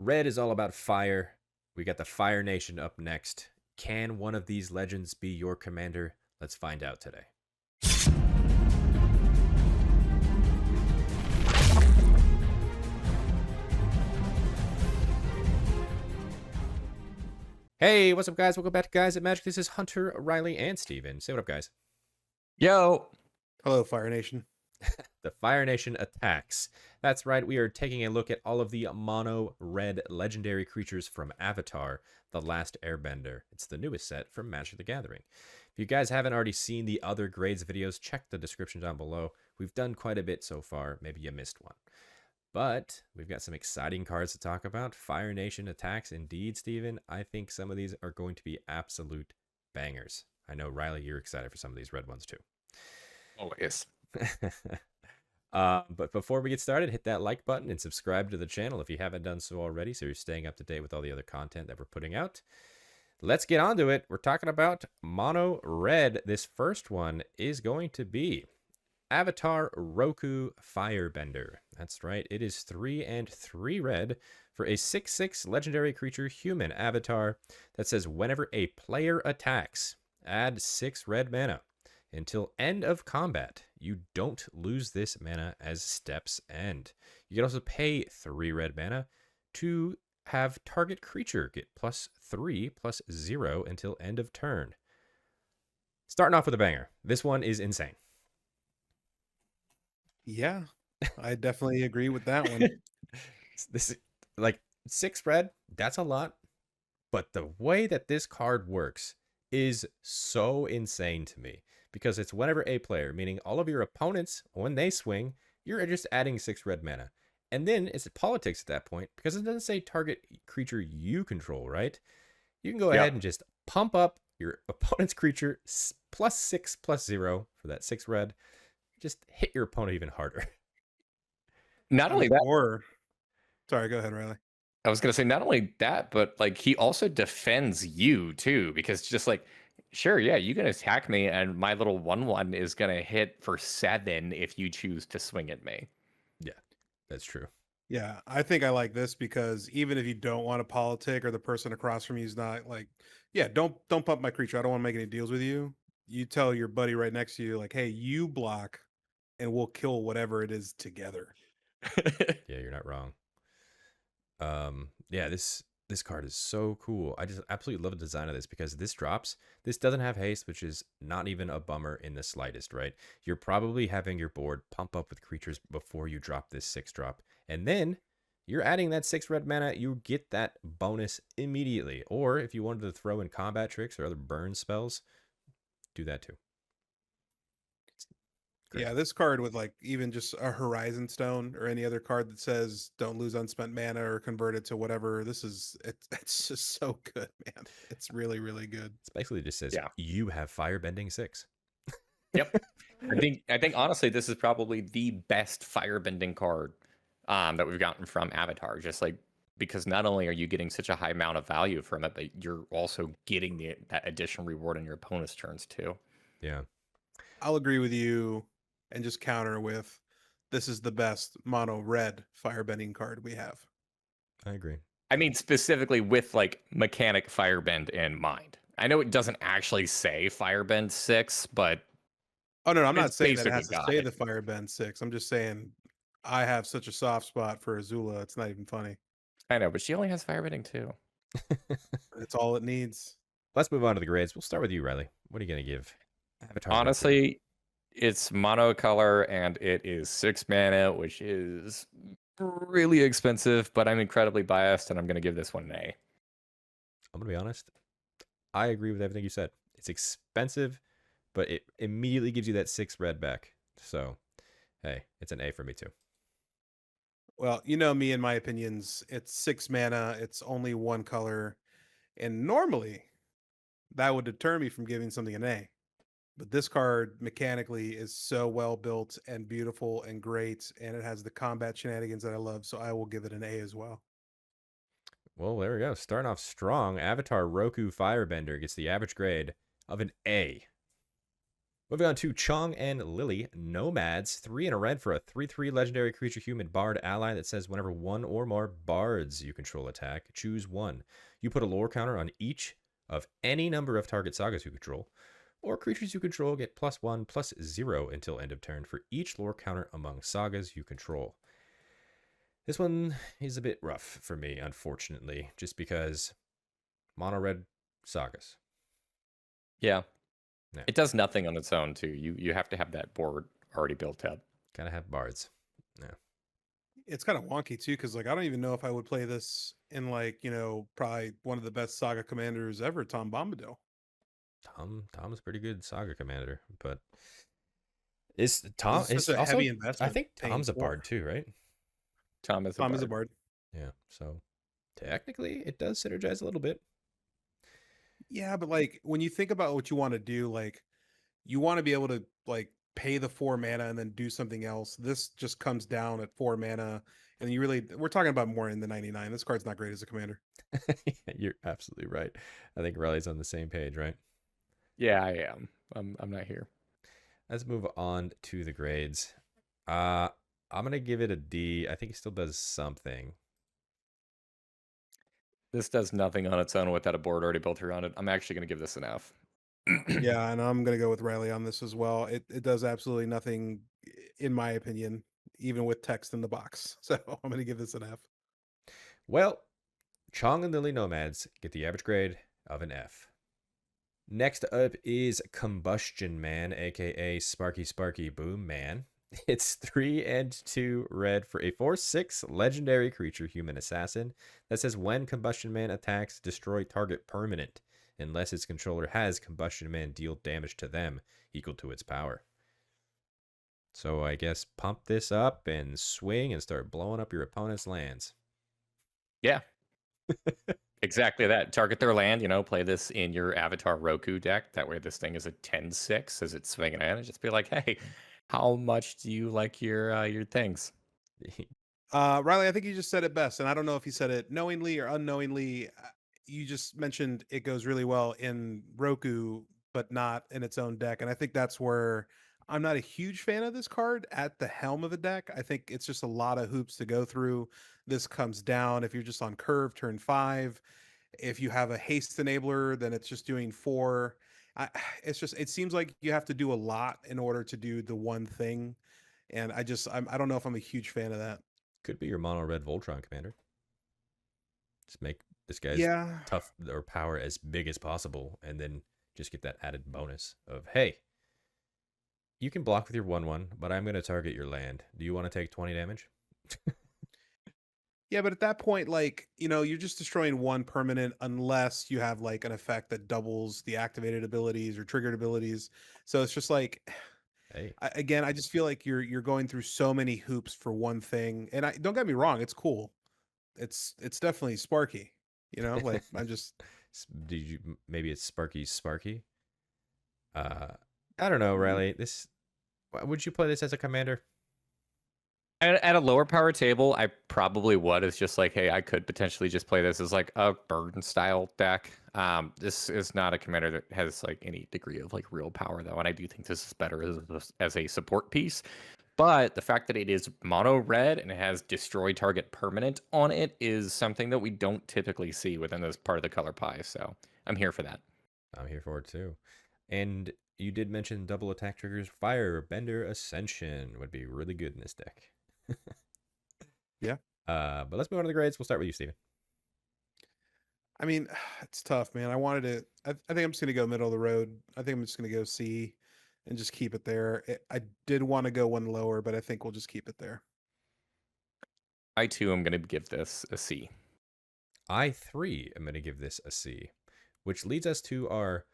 Red is all about fire. We got the Fire Nation up next. Can one of these legends be your commander? Let's find out today. Hey, what's up, guys? Welcome back to Guys at Magic. This is Hunter, Riley, and Steven. Say what up, guys. Yo. Hello, Fire Nation. The Fire Nation attacks. That's right, we are taking a look at all of the mono red legendary creatures from Avatar, The Last Airbender. It's the newest set from Magic the Gathering. If you guys haven't already seen the other grades videos, check the description down below. We've done quite a bit so far. Maybe you missed one. But we've got some exciting cards to talk about. Fire Nation attacks, indeed, Steven. I think some of these are going to be absolute bangers. I know, Riley, you're excited for some of these red ones too. Always. But before we get started, hit that like button and subscribe to the channel if you haven't done so already, so you're staying up to date with all the other content that we're putting out. Let's get on to it. We're talking about mono red. This first one is going to be Avatar Roku Firebender. That's right, it is 3 and 3 red for a 6/6 legendary creature human avatar that says whenever a player attacks, add 6 red mana. Until end of combat, you don't lose this mana as steps end. You can also pay 3 red mana to have target creature get +3/+0 until end of turn. Starting off with a banger. This one is insane. Yeah, I definitely agree with that one. This, like, 6 red, that's a lot. But the way that this card works is so insane to me. Because it's whenever a player, meaning all of your opponents, when they swing, you're just adding 6 red mana. And then it's politics at that point, because it doesn't say target creature you control, right? You can go ahead and just pump up your opponent's creature +6/+0 for that 6 red. Just hit your opponent even harder. Not only that, Sorry, go ahead, Riley. I was going to say not only that, but like he also defends you too, because just like, sure, yeah, you can attack me, and my little 1/1 is going to hit for 7 if you choose to swing at me. Yeah, that's true. Yeah, I think I like this because even if you don't want a politic or the person across from you is not like, yeah, don't pump my creature. I don't want to make any deals with you. You tell your buddy right next to you, like, hey, you block, and we'll kill whatever it is together. Yeah, you're not wrong. Yeah, this card is so cool. I just absolutely love the design of this because this drops. This doesn't have haste, which is not even a bummer in the slightest, right? You're probably having your board pump up with creatures before you drop this 6 drop. And then you're adding that 6 red mana, you get that bonus immediately. Or if you wanted to throw in combat tricks or other burn spells, do that too. Yeah, this card with like even just a Horizon Stone or any other card that says don't lose unspent mana or convert it to whatever. It's just so good, man. It's really, really good. It basically just says you have Firebending 6. Yep. I think honestly this is probably the best firebending card that we've gotten from Avatar. Just like because not only are you getting such a high amount of value from it, but you're also getting that additional reward on your opponent's turns too. Yeah. I'll agree with you and just counter with this is the best mono red firebending card we have. I agree. I mean, specifically with like mechanic firebend in mind. I know it doesn't actually say firebend 6, but oh no, I'm not saying that it has to say the firebend 6. I'm just saying I have such a soft spot for Azula. It's not even funny. I know, but she only has firebending too. It's all it needs. Let's move on to the grades. We'll start with you, Riley. What are you going to give Avatar? Honestly, it's monocolor and it is 6 mana, which is really expensive, but I'm incredibly biased and I'm going to give this one an A. I'm going to be honest. I agree with everything you said. It's expensive, but it immediately gives you that 6 red back. So, hey, it's an A for me too. Well, you know me and my opinions. It's 6 mana. It's only 1 color. And normally, that would deter me from giving something an A. But this card mechanically is so well built and beautiful and great, and it has the combat shenanigans that I love, so I will give it an A as well. Well, there we go. Starting off strong, Avatar Roku Firebender gets the average grade of an A. Moving on to Chong and Lily, Nomads. 3 and a red for a 3/3 legendary creature human bard ally that says whenever one or more bards you control attack, choose one. You put a lore counter on each of any number of target sagas you control, or creatures you control get +1/+0 until end of turn for each lore counter among sagas you control. This one is a bit rough for me, unfortunately, just because mono red sagas. Yeah. Yeah. It does nothing on its own too. You have to have that board already built up. Gotta have bards. Yeah. It's kind of wonky too, because like I don't even know if I would play this in like, probably one of the best saga commanders ever, Tom Bombadil. Tom's a pretty good saga commander, but is Tom It's is such a also heavy I investment. think paying Tom's a for. bard too, right? Tom is a Tom bard. is a bard. Yeah. So technically it does synergize a little bit. Yeah, but like when you think about what you want to do, like you want to be able to like pay the 4 mana and then do something else. This just comes down at 4 mana, and we're talking about more in the 99. This card's not great as a commander. You're absolutely right. I think Riley's on the same page, right? Yeah, I am. I'm not here. Let's move on to the grades. I'm gonna give it a D. I think it still does something. This does nothing on its own without a board already built around it. I'm actually going to give this an F. Yeah, and I'm gonna go with Riley on this as well. It does absolutely nothing, in my opinion, even with text in the box. So I'm gonna give this an F. Well, Chong and Lily Nomads get the average grade of an F. Next up is Combustion Man, aka Sparky Boom Man. It's 3 and 2 red for a 4/6 legendary creature human assassin that says when Combustion Man attacks, destroy target permanent unless its controller has Combustion Man deal damage to them equal to its power. So I guess pump this up and swing and start blowing up your opponent's lands. Yeah. Exactly that. Target their land, play this in your Avatar Roku deck. That way this thing is a 10/6 as it's swinging in, and just be like, hey, how much do you like your things? Riley, I think you just said it best, and I don't know if you said it knowingly or unknowingly. You just mentioned it goes really well in Roku, but not in its own deck, and I think that's where I'm not a huge fan of this card at the helm of a deck. I think it's just a lot of hoops to go through. This comes down if you're just on curve turn 5. If you have a haste enabler, then it's just doing 4. It seems like you have to do a lot in order to do the one thing, and I don't know if I'm a huge fan of that. Could be your mono red Voltron commander. Just make this guy's Yeah. tough or power as big as possible, and then just get that added bonus of, hey, you can block with your 1/1, but I'm going to target your land. Do you want to take 20 damage? Yeah, but at that point, like, you're just destroying one permanent unless you have like an effect that doubles the activated abilities or triggered abilities. So it's just like, Hey, again, I just feel like you're going through so many hoops for one thing. And don't get me wrong, it's cool. It's definitely Sparky. Like I'm just maybe it's Sparky? I don't know, Riley. Would you play this as a commander? At a lower power table, I probably would. It's just like, hey, I could potentially just play this as like a burden style deck. This is not a commander that has like any degree of like real power though, and I do think this is better as a support piece. But the fact that it is mono red and it has destroy target permanent on it is something that we don't typically see within this part of the color pie. So I'm here for that. I'm here for it too. And you did mention double attack triggers. Firebender Ascension would be really good in this deck. Yeah. But let's move on to the grades. We'll start with you, Steven. I mean, it's tough, man. I think I'm just gonna go middle of the road. I think I'm just gonna go C and just keep it there. I did want to go one lower, but I think we'll just keep it there. I too am going to give this a C. I 3 am going to give this a C, which leads us to our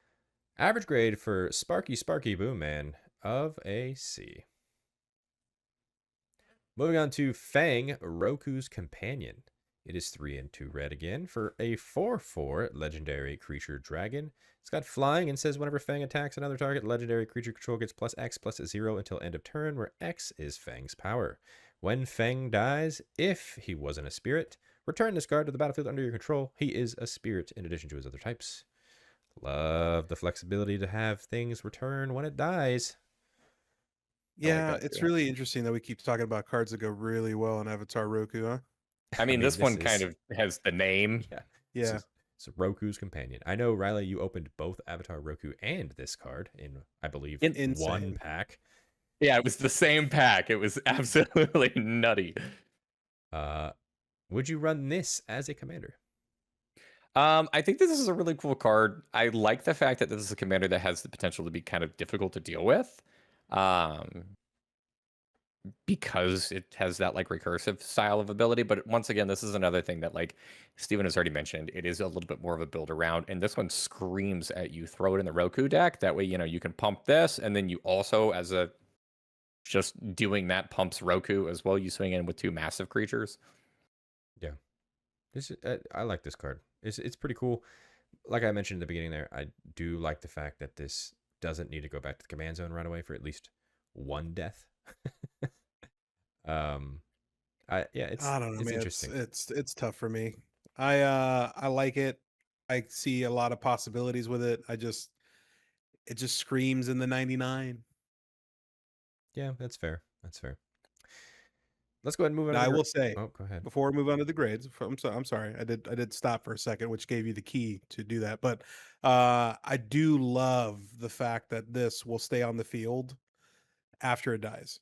average grade for Sparky Boom Man of a C. Moving on to Fang, Roku's companion. It is 3 and 2 red again for a 4/4 legendary creature dragon. It's got flying and says whenever Fang attacks another target, legendary creature control gets +X/+0 until end of turn, where X is Fang's power. When Fang dies, if he wasn't a spirit, return this card to the battlefield under your control. He is a spirit in addition to his other types. Love the flexibility to have things return when it dies. I like Yeah, that it's too. really interesting that we keep talking about cards that go really well in Avatar Roku, huh? I mean, this this one kind is of has the name. yeah. This Yeah. is Roku's companion. I know, Riley, you opened both Avatar Roku and this card in, I believe, In- one Insane. pack. Yeah, it was the same pack. It was absolutely nutty. Would you run this as a commander? I think this is a really cool card. I like the fact that this is a commander that has the potential to be kind of difficult to deal with. Um, because it has that like recursive style of ability. But once again, this is another thing that like Steven has already mentioned. It is a little bit more of a build around, and this one screams at you. Throw it in the Roku deck. That way, you can pump this, and then you also, as a just doing that, pumps Roku as well. You swing in with 2 massive creatures. Yeah, this I like this card. It's pretty cool. Like I mentioned at the beginning there, I do like the fact that this doesn't need to go back to the command zone right away for at least one death. um, I don't know, it's man. interesting. It's tough for me. I like it. I see a lot of possibilities with it. It just screams in the 99. Yeah, that's fair. That's fair. Let's go ahead and move on. Now To I the will say, oh, go ahead. before we move on to the grades, I'm sorry. I did stop for a second, which gave you the key to do that. But I do love the fact that this will stay on the field after it dies.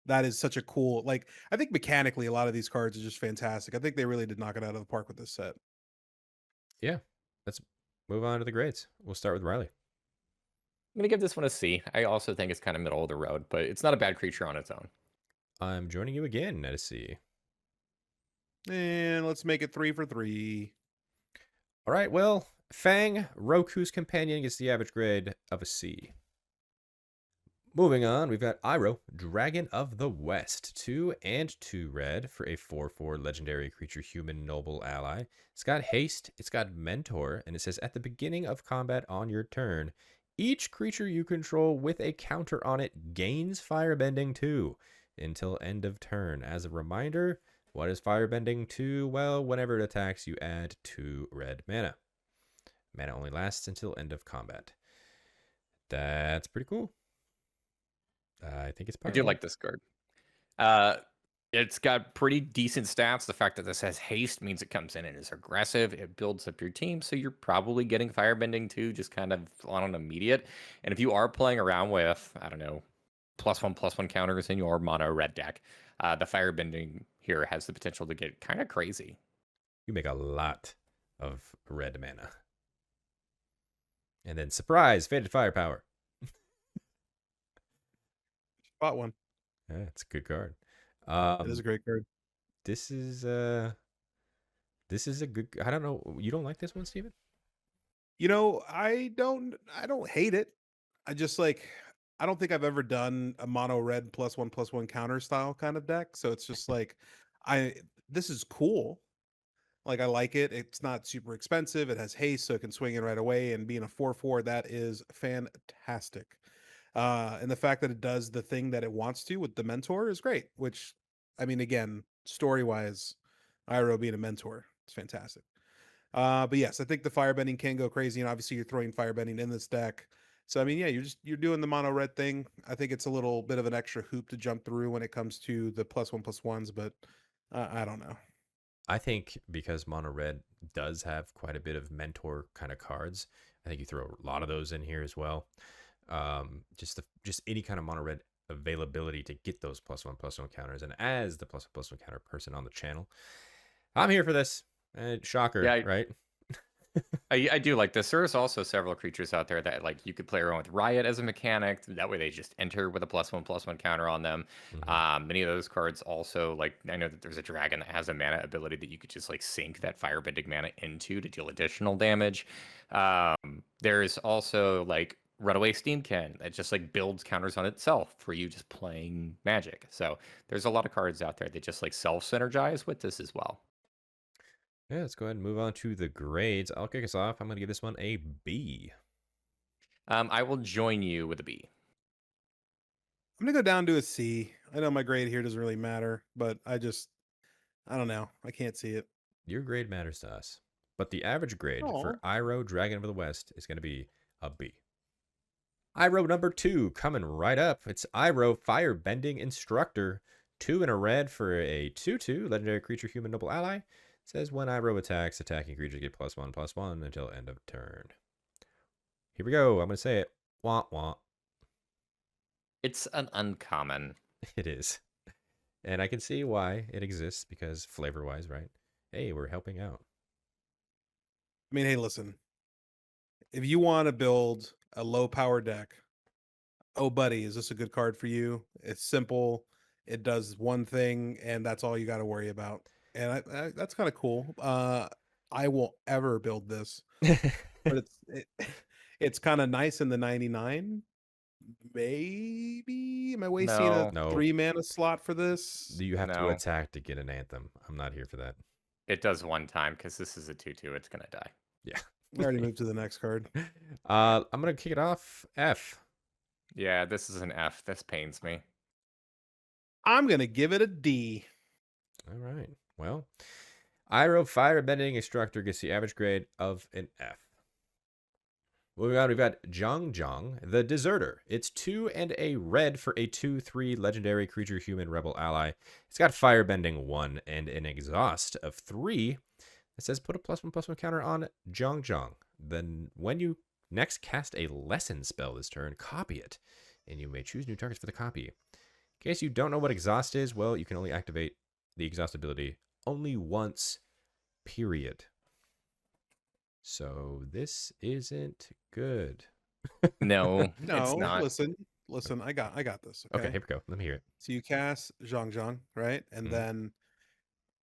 That is such a cool, like, I think mechanically a lot of these cards are just fantastic. I think they really did knock it out of the park with this set. Yeah, let's move on to the grades. We'll start with Riley. I'm gonna give this one a C. I also think it's kind of middle of the road, but it's not a bad creature on its own. I'm joining you again at a C. And let's make it 3 for 3. All right, well, Fang, Roku's companion, gets the average grade of a C. Moving on, we've got Iroh, Dragon of the West, 2 and 2 red for a 4/4 legendary creature human noble ally. It's got haste, it's got mentor, and it says at the beginning of combat on your turn, each creature you control with a counter on it gains Firebending 2 until end of turn. As a reminder, what is Firebending 2? Well, whenever it attacks, you add 2 red mana. Mana only lasts until end of combat. That's pretty cool. I think it's I powerful. do like this card. It's got pretty decent stats. The fact that this has haste means it comes in and is aggressive. It builds up your team, so you're probably getting Firebending too, just kind of on an immediate. And if you are playing around with, I don't know, +1/+1 counters in your mono red deck, the Firebending here has the potential to get kind of crazy. You make a lot of red mana. And then surprise, faded firepower. Bought one. Yeah, it's a good card. It is a great card. This is a good. I don't know. You don't like this one, Steven? I don't hate it. I just like, I don't think I've ever done a mono red +1/+1 counter style kind of deck. So it's just like, this is cool. Like, I like it. It's not super expensive. It has haste, so it can swing in right away. And being a 4/4, that is fantastic. And the fact that it does the thing that it wants to with the mentor is great. Which, I mean, again, story wise, Iroh being a mentor, it's fantastic. But yes, I think the firebending can go crazy, and obviously you're throwing firebending in this deck. So I mean, yeah, you're doing the mono red thing. I think it's a little bit of an extra hoop to jump through when it comes to the +1/+1s, but I don't know. I think because mono red does have quite a bit of mentor kind of cards. I think you throw a lot of those in here as well. Just any kind of mono red availability to get those +1/+1 counters. And as the +1/+1 counter person on the channel, I'm here for this. Shocker, Yeah, right? I do like this. There's also several creatures out there that like you could play around with Riot as a mechanic. That way they just enter with a +1/+1 counter on them. Many of those cards also, like, I know that there's a dragon that has a mana ability that you could just like sink that firebending mana into to deal additional damage. There's also like Runaway Steamkin that just like builds counters on itself for you just playing Magic. So there's a lot of cards out there that just like self synergize with this as well. Yeah, let's go ahead and move on to the grades. I'll kick us off. I'm going to give this one a B. I will join you with a B. I'm gonna go down to a C. I know my grade here doesn't really matter, but I don't know. I can't see it. Your grade matters to us. but the average grade Aw. for Iroh Dragon of the West is going to be a B. Iroh number 2 coming right up. It's Iroh Firebending Instructor. 2 in a red for a 2/2 legendary creature human noble ally. It says when Iroh attacks, attacking creatures get +1/+1 until end of turn. Here we go. I'm going to say it. Wah wah. It's an uncommon. It is. And I can see why it exists because flavor-wise, right? Hey, we're helping out. I mean, hey, listen. If you want to build a low power deck, oh, buddy, is this a good card for you? It's simple. It does one thing, and that's all you got to worry about. And that's kind of cool. I won't ever build this, but it's kind of nice in the 99. Maybe am I wasting a No. 3 mana slot for this? Do you have to No. attack to get an anthem? I'm not here for that. It does one time because this is a 2/2. It's gonna die. Yeah. I already moved to the next card. I'm gonna kick it off. F. Yeah, this is an F. This pains me. I'm gonna give it a D. All right. Well, Iroh Firebending Instructor gets the average grade of an F. Moving on, we've got Jeong, the Deserter. It's 2 and a red for a 2/3 legendary creature human rebel ally. It's got Firebending 1 and an exhaust of 3. It says put a +1/+1 counter on Jeong. Then when you next cast a lesson spell this turn, copy it, and you may choose new targets for the copy. In case you don't know what exhaust is, well, you can only activate the exhaust ability only once, period. So this isn't good. No, it's No, not. listen. I got this. Okay, here we go. Let me hear it. So you cast Jeong, right? And Mhm. then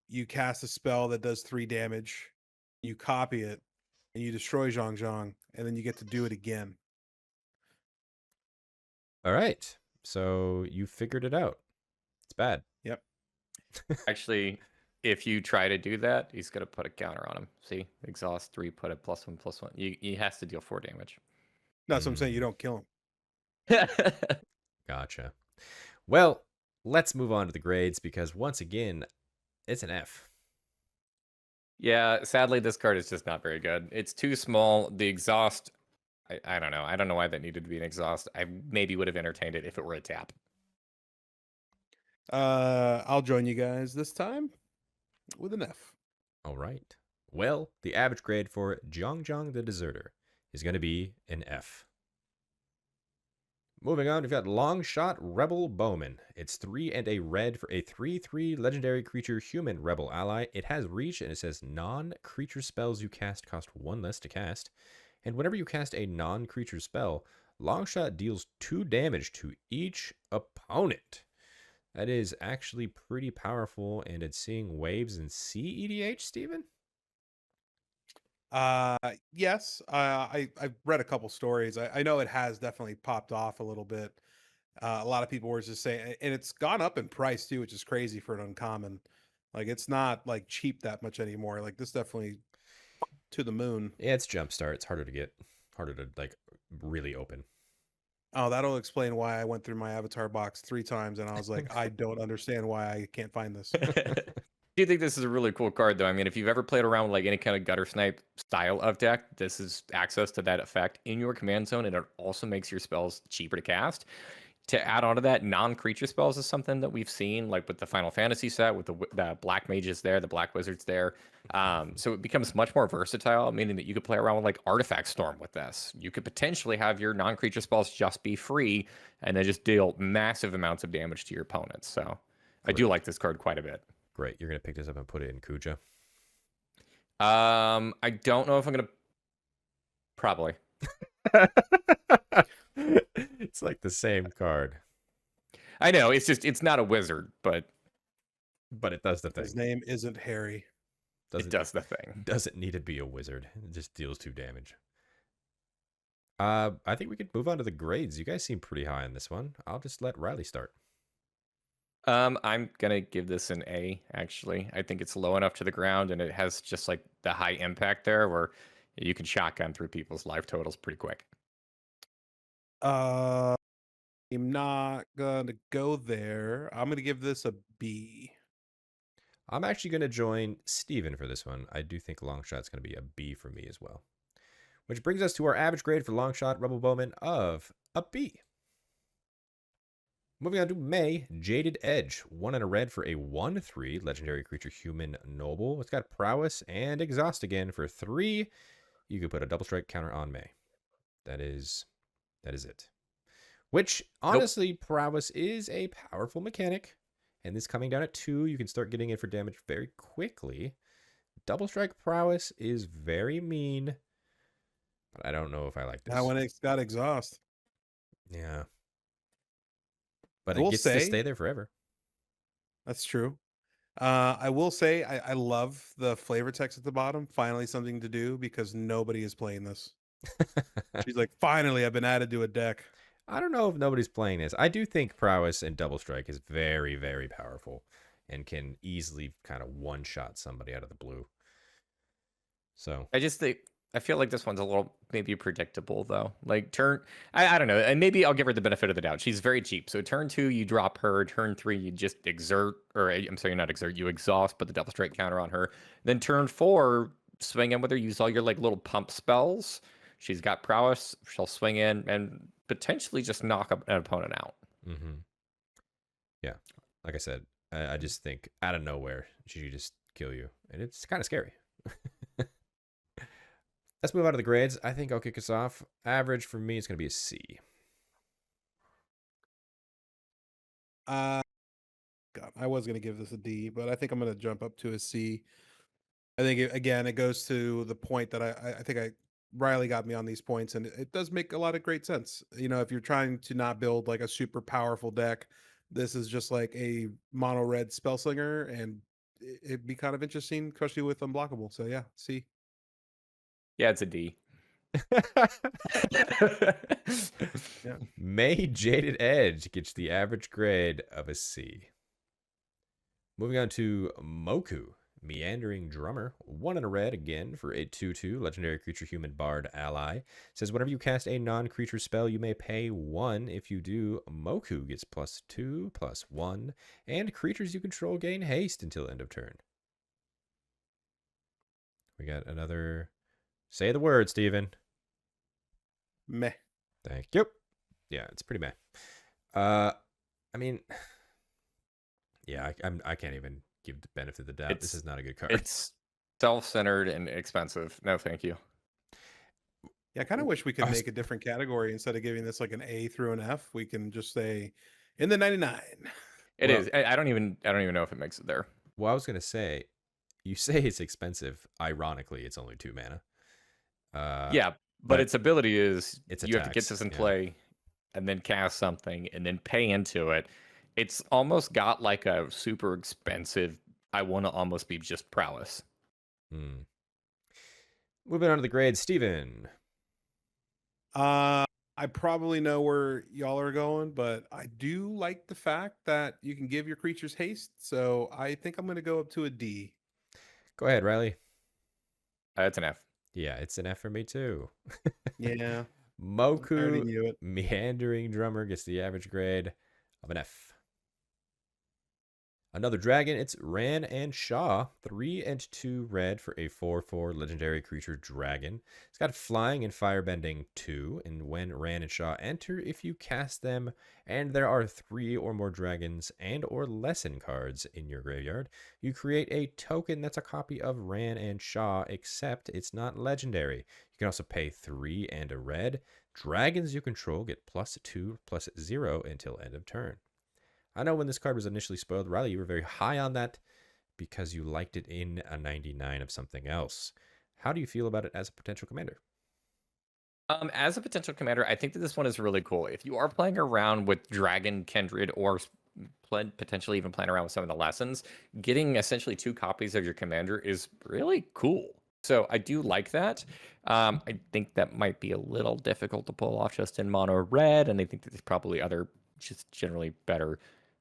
you cast a spell that does 3 damage. You copy it, and you destroy Jeong, and then you get to do it again. All right. So you figured it out. It's bad. Yep. Actually, if you try to do that, he's gonna put a counter on him. See, exhaust 3, put a +1/+1. He has to deal 4 damage. No, that's what I'm saying. You don't kill him. Gotcha. Well, let's move on to the grades because once again, it's an F. Yeah, sadly, this card is just not very good. It's too small. The exhaust, I don't know. I don't know why that needed to be an exhaust. I maybe would have entertained it if it were a tap. I'll join you guys this time with an F. All right. Well, the average grade for Jeong the Deserter is going to be an F. Moving on, we've got Longshot Rebel Bowman. It's 3 and a red for a 3/3 legendary creature human rebel ally. It has reach and it says non-creature spells you cast cost 1 less to cast. And whenever you cast a non-creature spell, Longshot deals 2 damage to each opponent. That is actually pretty powerful, and it's seeing waves in CEDH, Steven? Yes. I've read a couple stories. I know it has definitely popped off a little bit. A lot of people were just saying, and it's gone up in price too, which is crazy for an uncommon. Like it's not like cheap that much anymore. Like this definitely to the moon. Yeah, it's Jumpstart. It's harder to get, harder to like really open. Oh, that'll explain why I went through my avatar box 3 times and I was like, I don't understand why I can't find this. Do you think this is a really cool card, though? I mean, if you've ever played around with like any kind of gutter snipe style of deck, this is access to that effect in your command zone, and it also makes your spells cheaper to cast. To add on to that, non-creature spells is something that we've seen, like with the Final Fantasy set, with the Black Mages there, the Black Wizards there. So it becomes much more versatile, meaning that you could play around with like Artifact Storm with this. You could potentially have your non-creature spells just be free, and then just deal massive amounts of damage to your opponents. So I do like this card quite a bit. Great. You're going to pick this up and put it in Kuja? I don't know if I'm gonna. Probably. It's like the same card, I know it's not a wizard, but but it does the thing. His name isn't Harry. it does the thing. Doesn't need to be a wizard. It just deals 2 damage. I think we could move on to the grades. You guys seem pretty high on this one. I'll just let Riley start. I'm gonna give this an A. Actually, I think it's low enough to the ground, and it has just like the high impact there, where you can shotgun through people's life totals pretty quick. I'm not gonna go there. I'm gonna give this a B. I'm actually going to join Steven for this one. I do think Longshot's going to be a B for me as well. Which brings us to our average grade for Longshot Rebel Bowman of a B. Moving on to May, Jaded Edge. 1 and a red for a 1/3 legendary creature human noble. It's got prowess and exhaust again for 3. You could put a double strike counter on May. That is it. Which, honestly, prowess is a powerful mechanic. And this coming down at 2, you can start getting it for damage very quickly. Double strike prowess is very mean. But I don't know if I like this. When it's got exhaust. Yeah. But I it will gets to say- stay there forever. That's true. I will say I love the flavor text at the bottom. Finally, something to do because nobody is playing this. She's like, finally, I've been added to a deck. I don't know if nobody's playing this. I do think prowess and double strike is very, very powerful and can easily kind of one-shot somebody out of the blue. So I feel like this one's a little maybe predictable though. Like I don't know, and maybe I'll give her the benefit of the doubt. She's very cheap. So turn 2, you drop her. Turn 3, you just not exert. You exhaust, put the double strike counter on her. Then turn 4, swing in with her. Use all your like little pump spells. She's got prowess. She'll swing in and potentially just knock an opponent out. mm-hmm. Yeah, like I said, I just think out of nowhere she could just kill you, and it's kind of scary. Let's move on to the grades. I think I'll kick us off. Average for me is going to be a C. God, I was going to give this a D, but I think I'm going to jump up to a C. I think, it goes to the point that I think Riley got me on these points, and it does make a lot of great sense. You know, if you're trying to not build like a super powerful deck, this is just like a mono red spell slinger, and it'd be kind of interesting, especially with unblockable. So yeah, C. Yeah, it's a D. Yeah. May Jaded Edge gets the average grade of a C. Moving on to Moku, Meandering Drummer. 1 and a red again for a 2/2 legendary creature human bard ally. Says whenever you cast a non-creature spell, you may pay 1. If you do, Moku gets +2/+1, and creatures you control gain haste until end of turn. We got another. Say the word, Steven. Meh. Thank you. Yeah, it's pretty meh. I mean, yeah, I can't even give the benefit of the doubt. This is not a good card. It's self-centered and expensive. No, thank you. Yeah, I kind of wish we could make a different category instead of giving this like an A through an F. We can just say in the 99. It is. I don't even know if it makes it there. Well, I was gonna say, you say it's expensive. Ironically, it's only 2 mana. Yeah, but its ability is it's you have to get this in play and then cast something and then pay into it. It's almost got like a super expensive, I want to almost be just prowess. Moving on to the grades, Steven. I probably know where y'all are going, but I do like the fact that you can give your creatures haste. So I think I'm going to go up to a D. Go ahead, Riley. It's an F. Yeah, it's an F for me too. Yeah. Moku, Meandering Drummer gets the average grade of an F. Another dragon, it's Ran and Shaw, 3 and 2 red for a 4/4 legendary creature dragon. It's got flying and firebending 2, and when Ran and Shaw enter, if you cast them and there are 3 or more dragons and or lesson cards in your graveyard, you create a token that's a copy of Ran and Shaw, except it's not legendary. You can also pay 3 and a red. Dragons you control get +2/+0 until end of turn. I know when this card was initially spoiled, Riley, you were very high on that because you liked it in a 99 of something else. How do you feel about it as a potential commander? As a potential commander, I think that this one is really cool. If you are playing around with Dragon, Kindred, or potentially even playing around with some of the lessons, getting essentially 2 copies of your commander is really cool. So I do like that. I think that might be a little difficult to pull off just in mono red, and I think that there's probably other just generally better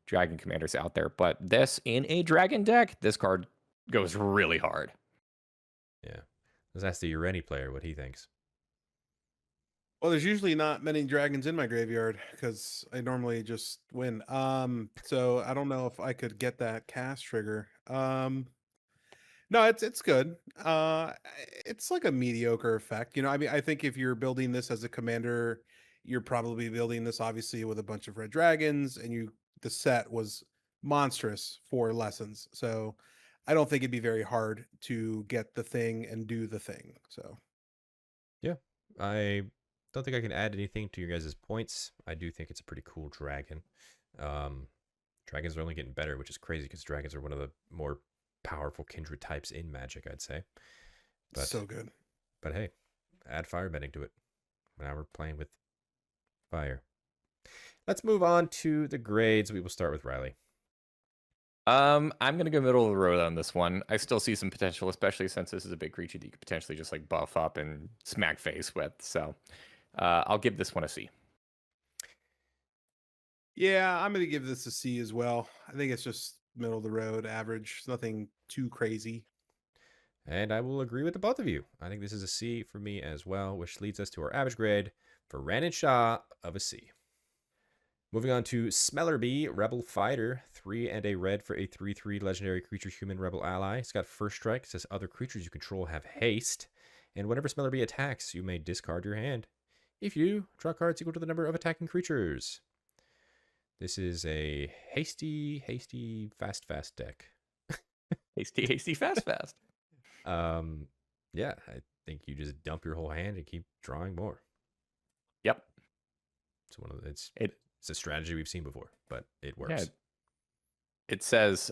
dragon commanders out there. But this, in a dragon deck, this card goes really hard. Yeah. Let's ask the Ureni player what he thinks. Well, there's usually not many dragons in my graveyard because I normally just win. So I don't know if I could get that cast trigger. No, it's good. It's like a mediocre effect. I mean, I think if you're building this as a commander, you're probably building this obviously with a bunch of red dragons, and the set was monstrous for lessons. So I don't think it'd be very hard to get the thing and do the thing. So Yeah, I don't think I can add anything to your guys' points. I do think it's a pretty cool dragon. Dragons are only getting better, which is crazy because dragons are one of the more powerful kindred types in Magic, I'd say. But so good. But hey, add firebending to it. Now we're playing with fire. Let's move on to the grades. We will start with Riley. I'm gonna go middle of the road on this one. I still see some potential, especially since this is a big creature that you could potentially just like buff up and smack face with. So I'll give this one a C. Yeah, I'm gonna give this a C as well. I think it's just middle of the road, average. Nothing too crazy. And I will agree with the both of you. I think this is a C for me as well, which leads us to our average grade for Ran and Shaw of a C. Moving on to Smellerbee, Rebel Fighter, 3 and a red for a 3/3 legendary creature human rebel ally. It's got first strike. It says other creatures you control have haste. And whenever Smellerbee attacks, you may discard your hand. If you do, draw cards equal to the number of attacking creatures. This is a hasty, fast deck. Hasty, fast. Yeah, I think you just dump your whole hand and keep drawing more. Yep. It's a strategy we've seen before, but it works. Yeah. It says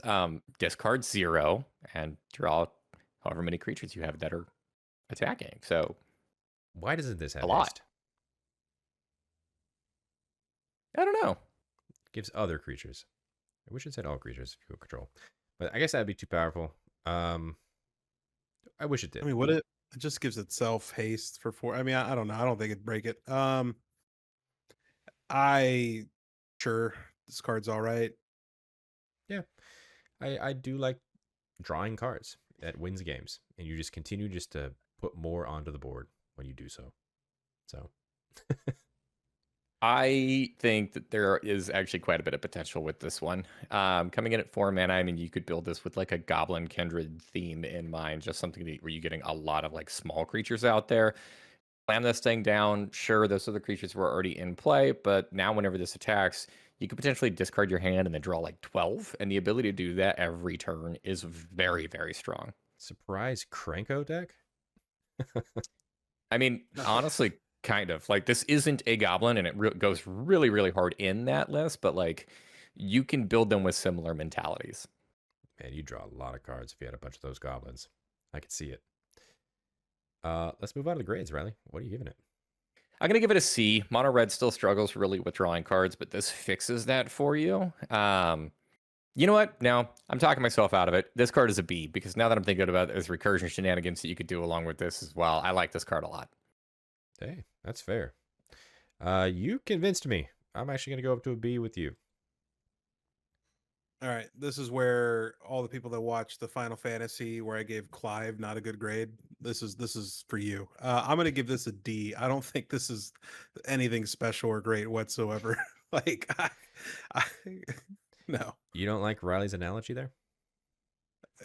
discard 0 and draw however many creatures you have that are attacking. So why doesn't this have a lot? haste? I don't know. It gives other creatures. I wish it said all creatures if you control, but I guess that'd be too powerful. I wish it did. I mean, it just gives itself haste for 4. I mean, I don't know. I don't think it'd break it. Sure, this card's all right. Yeah, I do like drawing cards that wins games, and you just continue just to put more onto the board when you do so. So I think that there is actually quite a bit of potential with this one. Coming in at 4 mana, I mean, you could build this with like a Goblin Kindred theme in mind, just something where you're getting a lot of like small creatures out there. Slam this thing down. Sure, those other creatures were already in play, but now whenever this attacks, you could potentially discard your hand and then draw like 12. And the ability to do that every turn is very, very strong. Surprise Krenko deck? I mean, honestly, kind of. Like, this isn't a goblin, and it goes really, really hard in that list, but like, you can build them with similar mentalities. Man, you draw a lot of cards if you had a bunch of those goblins. I could see it. Let's move on to the grades, Riley. What are you giving it? I'm going to give it a C. Mono Red still struggles really with drawing cards, but this fixes that for you. You know what? No, I'm talking myself out of it. This card is a B, because now that I'm thinking about it, there's recursion shenanigans that you could do along with this as well. I like this card a lot. Hey, that's fair. You convinced me. I'm actually going to go up to a B with you. All right, this is where all the people that watch the Final Fantasy, where I gave Clive not a good grade, this is for you. I'm gonna give this a D. I don't think this is anything special or great whatsoever. Like, no. You don't like Riley's analogy there?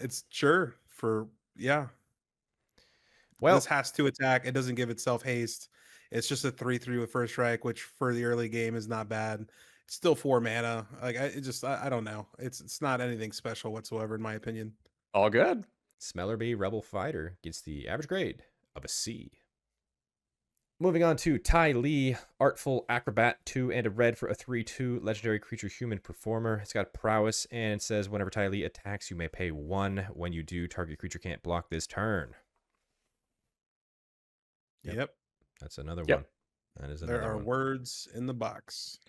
It's sure for yeah. Well, this has to attack. It doesn't give itself haste. It's just a 3/3 with first strike, which for the early game is not bad. It's still 4 mana. Like, I don't know. It's not anything special whatsoever in my opinion. All good. Smellerbee Rebel Fighter gets the average grade of a C. Moving on to Ty Lee, Artful Acrobat, 2 and a red for a 3/2 legendary creature human performer. It's got prowess, and it says whenever Ty Lee attacks, you may pay 1. When you do, target creature can't block this turn. Yep. That's another one. That is another There are one. words in the box.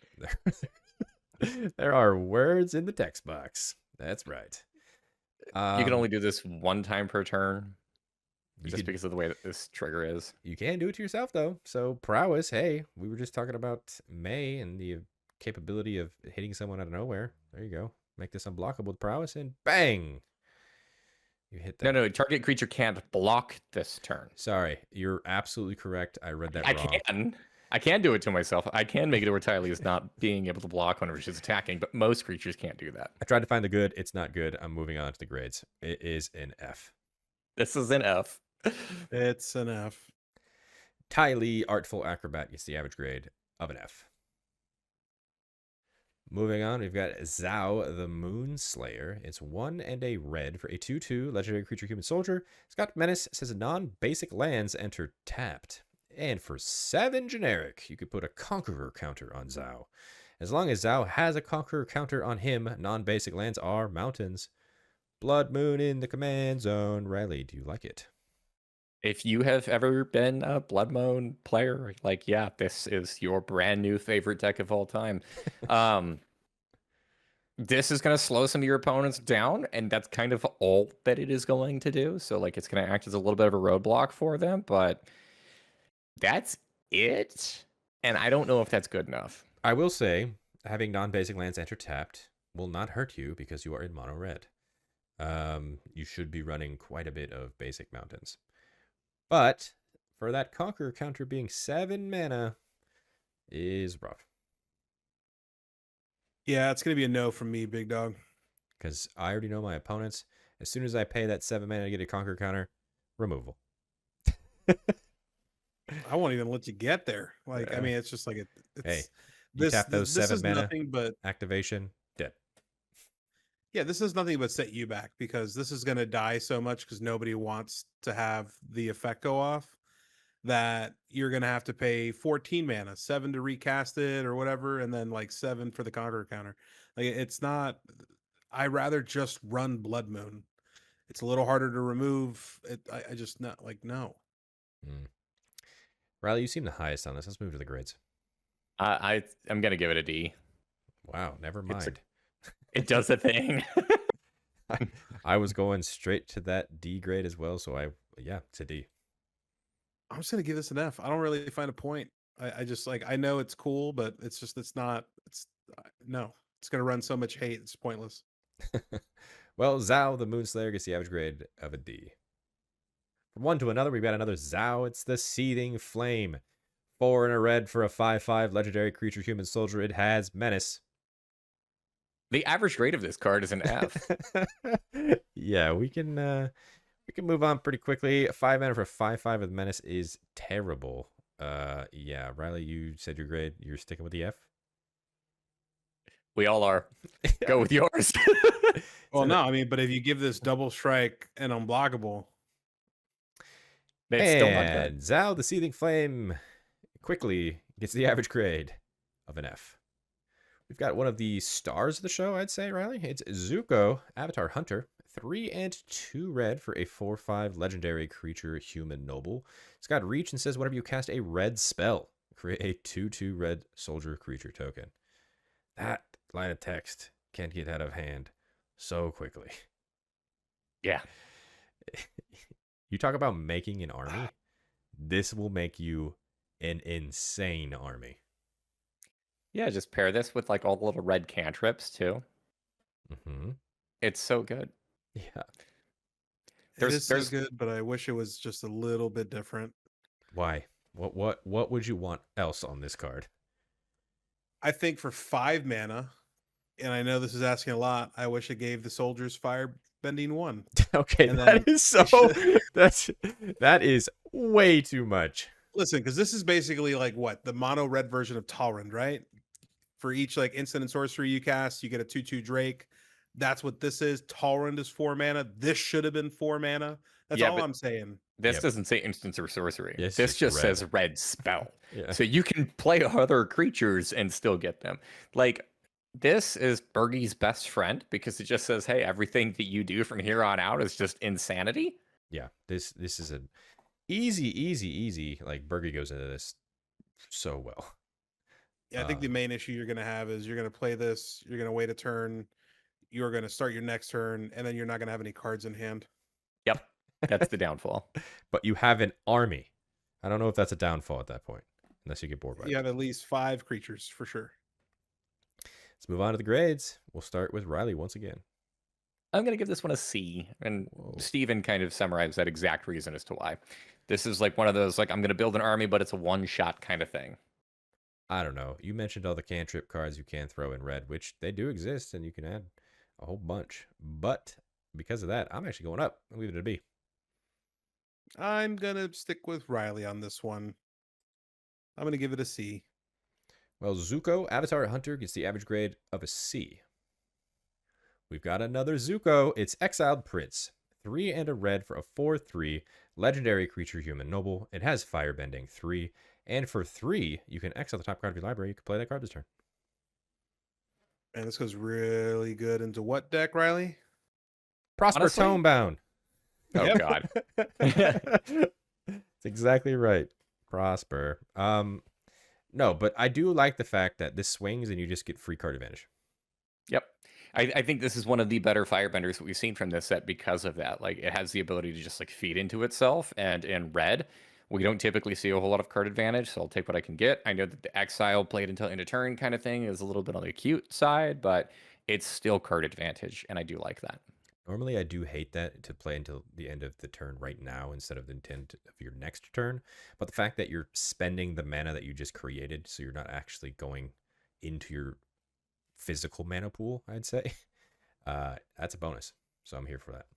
There are words in the text box. That's right. You can only do this 1 time per turn, just because of the way that this trigger is. You can do it to yourself, though. So prowess, hey, we were just talking about May and the capability of hitting someone out of nowhere. There you go. Make this unblockable with prowess, and bang! You hit that. No, target creature can't block this turn. Sorry, you're absolutely correct. I read that wrong. I can. I can do it to myself. I can make it where Tylee is not being able to block whenever she's attacking, but most creatures can't do that. I tried to find the good. It's not good. I'm moving on to the grades. It is an F. This is an F. It's an F. Tylee, Artful Acrobat gets the average grade of an F. Moving on, we've got Zhao, the Moonslayer. It's 1 and a red for a 2/2 legendary creature human soldier. It's got menace, says non-basic lands enter tapped. And for 7 generic, you could put a Conqueror counter on Zhao. As long as Zhao has a Conqueror counter on him, non-basic lands are mountains. Blood Moon in the command zone. Riley, do you like it? If you have ever been a Blood Moon player, like, yeah, this is your brand new favorite deck of all time. This is going to slow some of your opponents down, and that's kind of all that it is going to do. So, like, it's going to act as a little bit of a roadblock for them, but that's it. And I don't know if that's good enough. I will say, having non-basic lands enter tapped will not hurt you because you are in mono red. You should be running quite a bit of basic mountains. But for that Conqueror counter being 7 mana is rough. Yeah, it's going to be a no from me, big dog. Because I already know my opponents. As soon as I pay that 7 mana to get a Conqueror counter, removal. I won't even let you get there. Like, Yeah. I mean, it's just like it's Hey, you tap those 7 is mana, nothing but activation, dead. yeah, this is nothing but set you back because this is going to die so much because nobody wants to have the effect go off that you're going to have to pay 14 mana, 7 to recast it or whatever, and then like 7 for the Conqueror counter. Like, it's not. I rather just run Blood Moon. It's a little harder to remove. I just not like no. Riley, you seem the highest on this. Let's move to the grades. I'm going to give it a D. Wow, never mind. It does a thing. I was going straight to that D grade as well, so it's a D. I'm just gonna give this an F. I don't really find a point. I just like I know it's cool, but it's no. It's gonna run so much hate. It's pointless. Well, Zhao, the Moonslayer, gets the average grade of a D. From one to another, we've got another Zhao. It's the Seething Flame. 4 and a red for a 5/5 legendary creature human soldier. It has menace. The average grade of this card is an F. Yeah, we can move on pretty quickly. 5 mana for 5/5 with menace is terrible. Yeah, Riley, you said your grade. You're sticking with the F. We all are. Go with yours. Well, no, I mean, but if you give this double strike and unblockable, It's still not and good. Zhao, the Seething Flame, quickly gets the average grade of an F. We've got one of the stars of the show, I'd say, Riley. It's Zuko, Avatar Hunter. 3 and 2 red for a 4/5 legendary creature human noble. It's got reach and says whenever you cast a red spell, create a 2/2 red soldier creature token. That line of text can get out of hand so quickly. Yeah. You talk about making an army. This will make you an insane army. Yeah, just pair this with like all the little red cantrips too. Mm-hmm. It's so good. Yeah. it is so good, but I wish it was just a little bit different. Why? What would you want else on this card? I think for 5 mana, and I know this is asking a lot, I wish it gave the soldiers Firebending 1. Okay, And that then is so that is way too much. Listen, because this is basically like what the mono red version of Talrand, right? For each like instant and sorcery you cast, you get a 2/2 Drake. That's what this is. Talrand is 4 mana. This should have been 4 mana. That's all I'm saying. This doesn't say instance or sorcery. It's this just red. says red spell. Yeah. So you can play other creatures and still get them. Like, this is Bergie's best friend because it just says, hey, everything that you do from here on out is just insanity. Yeah, this is an easy. Like, Bergie goes into this so well. Yeah, I think the main issue you're going to have is you're going to play this, you're going to wait a turn, you're going to start your next turn, and then you're not going to have any cards in hand. Yep, that's the downfall. But you have an army. I don't know if that's a downfall at that point, unless you get bored by it. You have at least 5 creatures for sure. Let's move on to the grades. We'll start with Riley once again. I'm going to give this one a C. And Steven kind of summarized that exact reason as to why. This is like one of those, like, I'm going to build an army, but it's a one-shot kind of thing. I don't know. You mentioned all the cantrip cards you can throw in red, which they do exist, and you can add a whole bunch. But because of that, I'm actually going up. I'm leaving it a B. I'm gonna stick with Riley on this one. I'm gonna give it a C. Well, Zuko, Avatar Hunter, gets the average grade of a C. We've got another Zuko. It's Exiled Prince. 3 and a red for a 4/3. Legendary creature, human noble. It has Firebending 3. And for 3, you can exile the top card of your library. You can play that card this turn. And this goes really good into what deck, Riley? Prosper Honestly? Tomebound. Oh Yep. God. That's exactly right. Prosper. No, but I do like the fact that this swings and you just get free card advantage. Yep. I think this is one of the better Firebenders that we've seen from this set because of that. Like, it has the ability to just like feed into itself. And in red, we don't typically see a whole lot of card advantage, so I'll take what I can get. I know that the Exile played until end of turn kind of thing is a little bit on the cute side, but it's still card advantage, and I do like that. Normally, I do hate that to play until the end of the turn right now instead of the intent of your next turn. But the fact that you're spending the mana that you just created, so you're not actually going into your physical mana pool, I'd say, that's a bonus. So I'm here for that.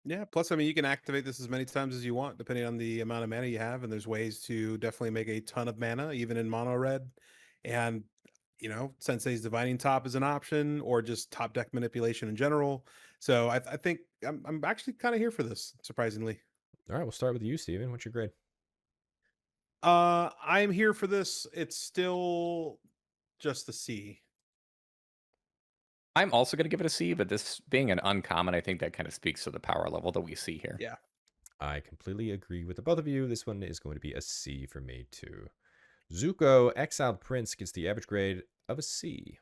Yeah. Plus, I mean, you can activate this as many times as you want, depending on the amount of mana you have. And there's ways to definitely make a ton of mana, even in mono red. And Sensei's Divining Top is an option, or just top deck manipulation in general. So I think I'm actually kind of here for this, surprisingly. All right, we'll start with you, Steven. What's your grade? I'm here for this. It's still just the C. I'm also going to give it a C, but this being an uncommon, I think that kind of speaks to the power level that we see here. Yeah. I completely agree with the both of you. This one is going to be a C for me, too. Zuko, Exiled Prince, gets the average grade of a C.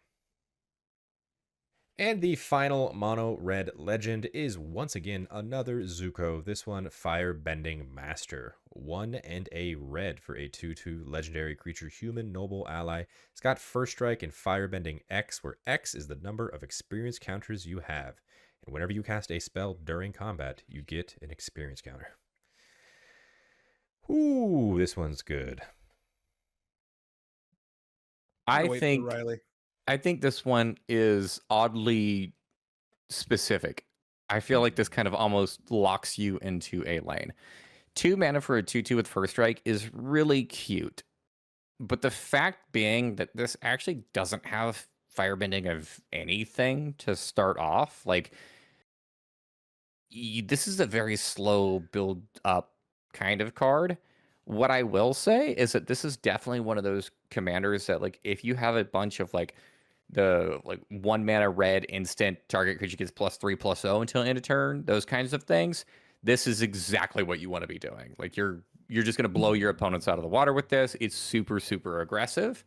And the final mono red legend is once again another Zuko. This one, Firebending Master. 1 and a red for a 2/2 legendary creature, human noble ally. It's got First Strike and Firebending X, where X is the number of experience counters you have. And whenever you cast a spell during combat, you get an experience counter. Ooh, this one's good. Gotta I wait for think Riley. I think this one is oddly specific. I feel like this kind of almost locks you into a lane. 2 mana for a 2/2 with First Strike is really cute. But the fact being that this actually doesn't have Firebending of anything to start off, like, this is a very slow build up kind of card. What I will say is that this is definitely one of those commanders that, like, if you have a bunch of like the 1 mana red instant target creature gets +3/+0 until end of turn, those kinds of things, this is exactly what you want to be doing. Like, you're just going to blow your opponents out of the water with this. It's super, super aggressive.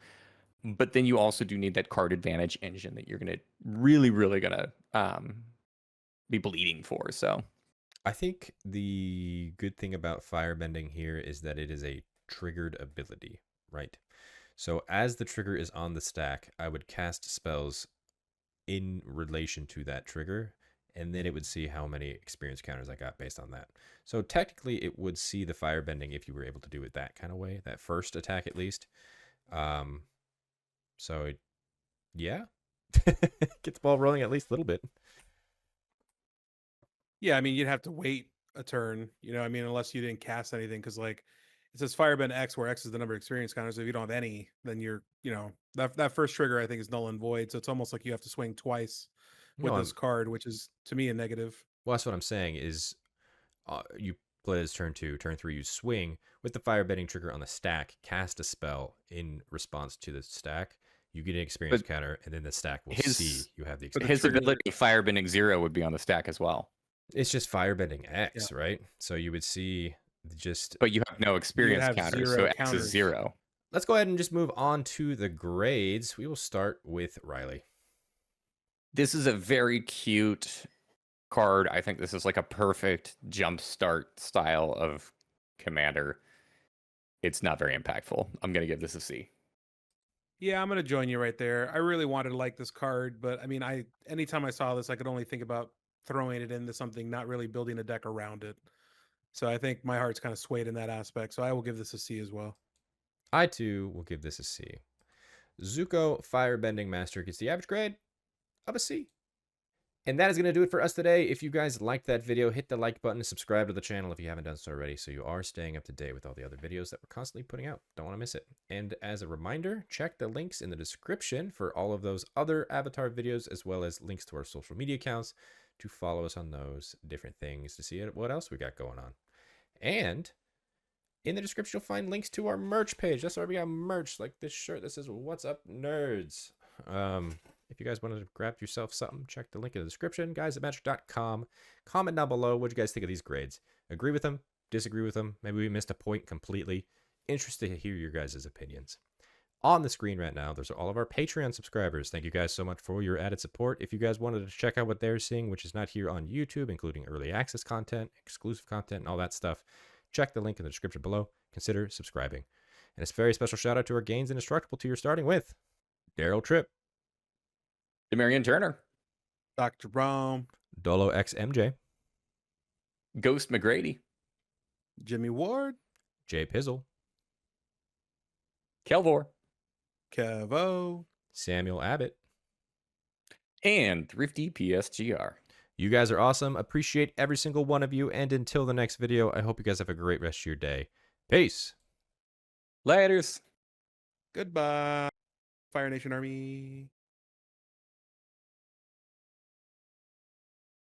But then you also do need that card advantage engine that you're going to really going to be bleeding for. So I think the good thing about Firebending here is that it is a triggered ability, right? So as the trigger is on the stack, I would cast spells in relation to that trigger, and then it would see how many experience counters I got based on that. So technically, it would see the Firebending if you were able to do it that kind of way, that first attack at least. So yeah, get the ball rolling at least a little bit. Yeah, I mean, you'd have to wait a turn, I mean, unless you didn't cast anything, because like it says Firebend X, where X is the number of experience counters. If you don't have any, then you're, that first trigger I think is null and void. So it's almost like you have to swing twice with No, this card, which is to me a negative. well, that's what I'm saying is you play this turn 2, turn 3, you swing with the Firebending trigger on the stack, cast a spell in response to the stack. You get an experience counter, and then the stack will see you have the experience. His ability of Firebending 0 would be on the stack as well. It's just Firebending X, right? So you would see just... But you have no experience counters, so X counters. is 0. Let's go ahead and just move on to the grades. We will start with Riley. This is a very cute card. I think this is like a perfect jumpstart style of commander. It's not very impactful. I'm going to give this a C. Yeah, I'm gonna join you right there. I really wanted to like this card, but I mean, anytime I saw this, I could only think about throwing it into something, not really building a deck around it. So I think my heart's kind of swayed in that aspect. So I will give this a C as well. I too will give this a C. Zuko Firebending Master gets the average grade of a C. And that is going to do it for us today. If you guys liked that video, hit the like button and subscribe to the channel if you haven't done so already, so you are staying up to date with all the other videos that we're constantly putting out. Don't want to miss it. And as a reminder, check the links in the description for all of those other Avatar videos, as well as links to our social media accounts to follow us on those different things to see what else we got going on. And in the description, you'll find links to our merch page. That's why we got merch, like this shirt that says, "What's up, nerds?" If you guys wanted to grab yourself something, check the link in the description. guys@magic.com. Comment down below what you guys think of these grades. Agree with them? Disagree with them? Maybe we missed a point completely. Interested to hear your guys' opinions. On the screen right now, those are all of our Patreon subscribers. Thank you guys so much for your added support. If you guys wanted to check out what they're seeing, which is not here on YouTube, including early access content, exclusive content, and all that stuff, check the link in the description below. Consider subscribing. And it's a very special shout out to our Gains Indestructible tier, starting with Daryl Tripp, Demarion Turner, Dr. Rome, Dolo XMJ, Ghost McGrady, Jimmy Ward, Jay Pizzle, Kelvor, Kevo, Samuel Abbott. and Thrifty PSGR. You guys are awesome. Appreciate every single one of you. And until the next video, I hope you guys have a great rest of your day. Peace. Laters. Goodbye, Fire Nation Army.